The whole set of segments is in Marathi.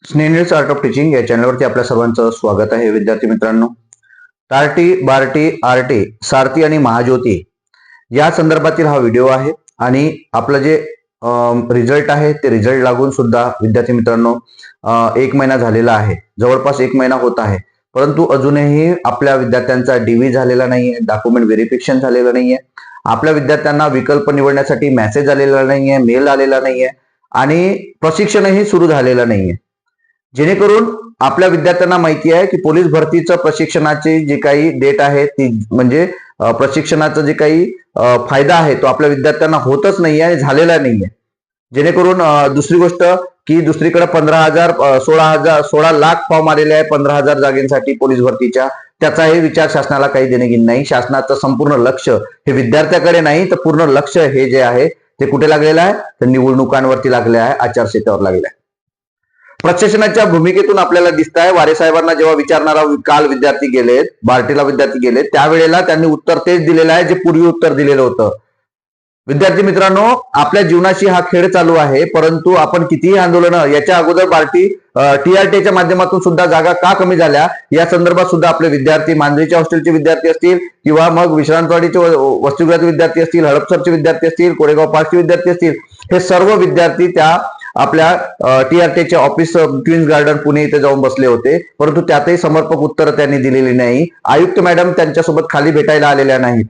स्नेहल्स आर्ट ऑफ टीचिंग या चॅनलवरती आपल्या सर्वांचं स्वागत आहे. विद्यार्थी मित्रांनो, टार्टी बार्टी आरटी सारथी आणि महाज्योती या संदर्भातील हा व्हिडिओ आहे. आणि आपलं जे रिझल्ट आहे ते रिझल्ट लागून सुद्धा विद्यार्थी मित्रांनो 1 महिना झालेला आहे, जवळपास 1 महिना होत आहे. परंतु अजूनही आपल्या विद्यार्थ्यांचा डीव्ही झालेला नाहीये, डॉक्युमेंट व्हेरिफिकेशन झालेलं नाहीये, आपल्या विद्यार्थ्यांना विकल्प निवडण्यासाठी मेसेज आलेला नाहीये, मेल आलेला नाहीये आणि प्रशिक्षणही सुरू झालेलं नाहीये. जेणेकरून आपल्या विद्यार्थ्यांना माहिती आहे की पोलीस भरतीचं प्रशिक्षणाची जी काही डेट आहे ती म्हणजे प्रशिक्षणाचा जे काही फायदा आहे तो आपल्या विद्यार्थ्यांना होतच नाहीये आणि झालेला नाहीये. जेणेकरून दुसरी गोष्ट की दुसरीकडे 15,000 16 लाख फॉर्म आलेले आहे 15,000 जागेसाठी पोलीस भरतीच्या. त्याचाही विचार शासनाला काही देणेघेणे नाही. शासनाचं संपूर्ण लक्ष हे विद्यार्थ्याकडे नाही तर पूर्ण लक्ष हे जे आहे ते कुठे लागलेलं आहे तर निवडणुकांवरती लागले आहे, आचारसंहितेवर लागले आहे. प्रशासनाच्या भूमिकेतून आपल्याला दिसत आहे वारे साहेबांना जेव्हा विचारणारा काल विद्यार्थी गेलेत, बार्टीला विद्यार्थी गेले, त्यावेळेला त्यांनी उत्तर तेच दिलेलं आहे जे पूर्वी उत्तर दिलेलं होतं. विद्यार्थी मित्रांनो, आपल्या जीवनाशी हा खेळ चालू आहे, परंतु आपण कितीही आंदोलन याच्या अगोदर बार्टी टीआरटीच्या माध्यमातून सुद्धा जागा का कमी झाल्या या संदर्भात सुद्धा आपले विद्यार्थी, मांजरीच्या हॉस्टेलचे विद्यार्थी असतील किंवा मग विश्रांतवाडीचे वसतिगृहाचे विद्यार्थी असतील, हडपसरचे विद्यार्थी असतील, कोरेगाव पार्कचे विद्यार्थी असतील, हे सर्व विद्यार्थी त्या आपल्या टीआरटीचे ऑफिस क्वीन्स गार्डन पुणे इथे जाऊन बसले होते. परंतु त्यातही समर्पक उत्तर त्यांनी दिलेली नाही. आयुक्त मॅडम त्यांच्यासोबत खाली भेटायला आलेल्या नाहीत.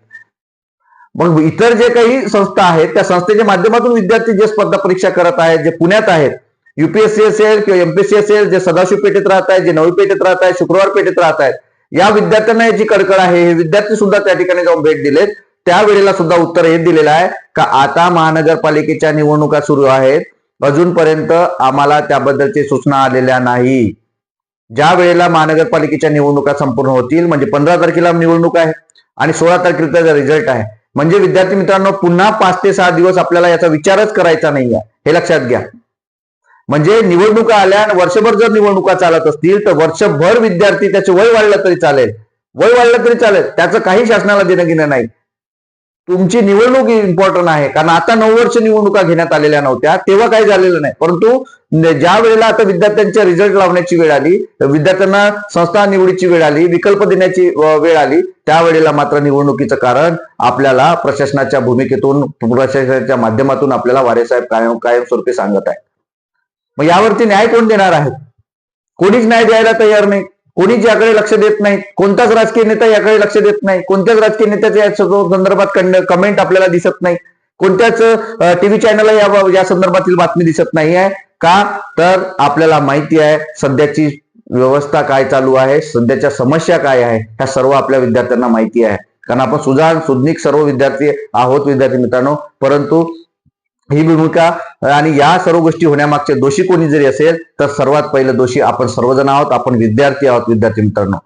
मग इतर जे काही संस्था आहेत त्या संस्थेच्या माध्यमातून विद्यार्थी जे स्पर्धा परीक्षा करत आहेत, जे पुण्यात आहेत, युपीएससी असेल किंवा एमपीएससी असेल, जे सदाशिव पेठेत राहत आहेत, जे नवी पेठेत राहत आहेत, शुक्रवार पेठेत राहत आहेत, या विद्यार्थ्यांना याची कळकळ आहे. हे विद्यार्थी सुद्धा त्या ठिकाणी जाऊन भेट दिलेत. त्यावेळेला सुद्धा उत्तर हे दिलेलं आहे का आता महानगरपालिकेच्या निवडणुका सुरू आहेत, अजूनपर्यंत आम्हाला त्याबद्दलची सूचना आलेल्या नाही. ज्या वेळेला महानगरपालिकेच्या निवडणुका संपूर्ण होतील म्हणजे 15 तारखेला निवडणूक आहे आणि 16 तारखेचा रिझल्ट आहे, म्हणजे विद्यार्थी मित्रांनो पुन्हा 5 ते 6 दिवस आपल्याला याचा विचारच करायचा नाहीये, हे लक्षात घ्या. म्हणजे निवडणुका आल्या आणि वर्षभर जर निवडणुका चालत असतील तर वर्षभर विद्यार्थी त्याचे वय वाढलं तरी चालेल, त्याचं काही शासनाला देणं घेणं नाही. तुमची निवडणूक इम्पॉर्टंट आहे, कारण आता 9 वर्ष निवडणुका घेण्यात आलेल्या नव्हत्या तेव्हा काही झालेलं नाही. परंतु ज्या वेळेला आता विद्यार्थ्यांच्या रिझल्ट लावण्याची वेळ आली, विद्यार्थ्यांना संस्था निवडीची वेळ आली, विकल्प देण्याची वेळ आली, त्यावेळेला मात्र निवडणुकीचं कारण आपल्याला प्रशासनाच्या भूमिकेतून, प्रशासनाच्या माध्यमातून आपल्याला वारेसाहेब कायमस्वरूपी सांगत आहे. मग यावरती न्याय कोण देणार आहे? कोणीच न्याय द्यायला तयार नाही, कोणीच याकडे लक्ष देत नाही, कोणताच राजकीय नेता याकडे लक्ष देत नाही, कोणत्याच राजकीय नेत्याच्या या संदर्भात कमेंट आपल्याला दिसत नाही, कोणत्याच टीव्ही चॅनलला या संदर्भातील बातमी दिसत नाही आहे. का तर आपल्याला माहिती आहे सध्याची व्यवस्था काय चालू आहे, सध्याच्या समस्या काय आहे, ह्या सर्व आपल्या विद्यार्थ्यांना माहिती आहे. कारण आपण सुजाण सुज्ञिक सर्व विद्यार्थी आहोत विद्यार्थी मित्रांनो. परंतु ही भूमिका आणि या सर्व गोष्टी होण्यामागचे दोषी कोणी जरी असेल तर सर्वात पहिलं दोषी आपण सर्वजण आहोत, आपण विद्यार्थी आहोत विद्यार्थी मित्रांनो.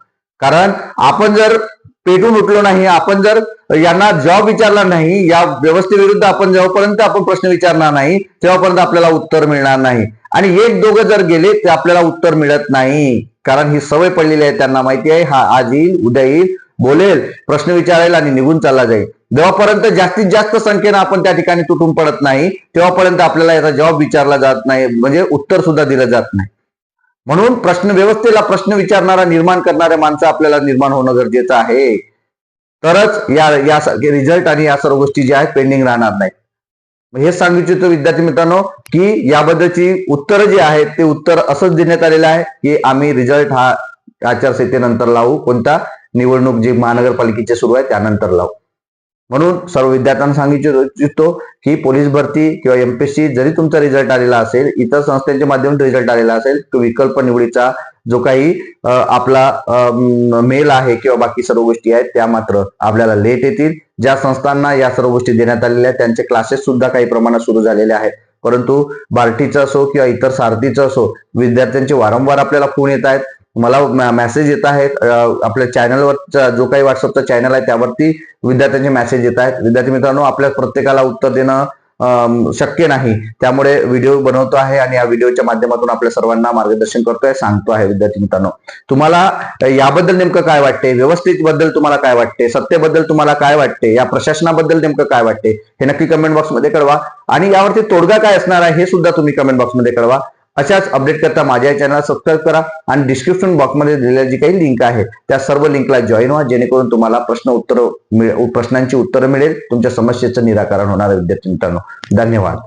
कारण आपण जर पेटून उठलो नाही, आपण जर यांना जॉब विचारला नाही, या व्यवस्थेविरुद्ध आपण जेव्हापर्यंत आपण प्रश्न विचारणार नाही तेव्हापर्यंत आपल्याला उत्तर मिळणार नाही. आणि एक दोघं जर गेले ते आपल्याला उत्तर मिळत नाही, कारण ही सवय पडलेली आहे. त्यांना माहिती आहे हा आज येईल, उद्या येईल, बोलेल, प्रश्न विचारेल आणि निघून चालला जाईल. जेव्हापर्यंत जास्तीत जास्त संख्येनं आपण त्या ठिकाणी तुटून पडत नाही तेव्हापर्यंत आपल्याला याचा जॉब विचारला जात नाही, म्हणजे उत्तर सुद्धा दिलं जात नाही. म्हणून व्यवस्थेला प्रश्न विचारणारा, निर्माण करणारे माणसं आपल्याला निर्माण होणं गरजेचं आहे. तरच या रिझल्ट आणि या सर्व गोष्टी ज्या आहेत पेंडिंग राहणार नाहीत. हे सांगू इच्छितो विद्यार्थी मित्रांनो की याबद्दलची उत्तर जी आहेत ते उत्तर असंच देण्यात आलेलं आहे की आम्ही रिझल्ट हा आचारसंहितेनंतर लावू, कोणता निवडणूक जी महानगरपालिकेची सुरू आहे त्यानंतर लावू. म्हणून सर्व विद्यार्थ्यांना सांगितलं इच्छितो की पोलीस भरती किंवा एमपीएससी जरी तुमचा रिझल्ट आलेला असेल, इतर संस्थांच्या माध्यमातून रिझल्ट आलेला असेल, तो विकल्प निवडीचा जो काही आपला मेल आहे किंवा बाकी सर्व गोष्टी आहेत त्या मात्र आपल्याला लेट येतील. ज्या संस्थांना या सर्व गोष्टी देण्यात आलेल्या आहेत त्यांचे क्लासेस सुद्धा काही प्रमाणात सुरू झालेले आहेत. परंतु बार्टीचं असो किंवा इतर सारथीचं असो, विद्यार्थ्यांचे वारंवार आपल्याला फोन येत आहेत, मला मेसेज येत आहेत. आपल्या चॅनलवर जो काही व्हॉट्सअपचा चॅनल आहे त्यावरती विद्यार्थ्यांचे मेसेज येत आहेत. विद्यार्थी मित्रांनो आपल्या प्रत्येकाला उत्तर देणं शक्य नाही, त्यामुळे व्हिडिओ बनवतो आहे आणि या व्हिडिओच्या माध्यमातून आपल्या सर्वांना मार्गदर्शन करतोय, सांगतो आहे. विद्यार्थी मित्रांनो तुम्हाला याबद्दल नेमकं काय वाटते, व्यवस्थेबद्दल तुम्हाला काय वाटते, सत्तेबद्दल तुम्हाला काय वाटते, या प्रशासनाबद्दल नेमकं काय वाटते हे नक्की कमेंट बॉक्समध्ये कळवा. आणि यावरती तोडगा काय असणार आहे हे सुद्धा तुम्ही कमेंट बॉक्समध्ये कळवा. अशाच अपडेट करता माझ्या चॅनलला सबस्क्राईब करा आणि डिस्क्रिप्शन बॉक्समध्ये दिलेल्या जी काही लिंक आहे त्या सर्व लिंकला जॉईन व्हा, जेणेकरून तुम्हाला प्रश्नांची उत्तरं मिळेल, तुमच्या समस्येचं निराकरण होणार आहे. विद्यार्थी मित्रांनो, धन्यवाद.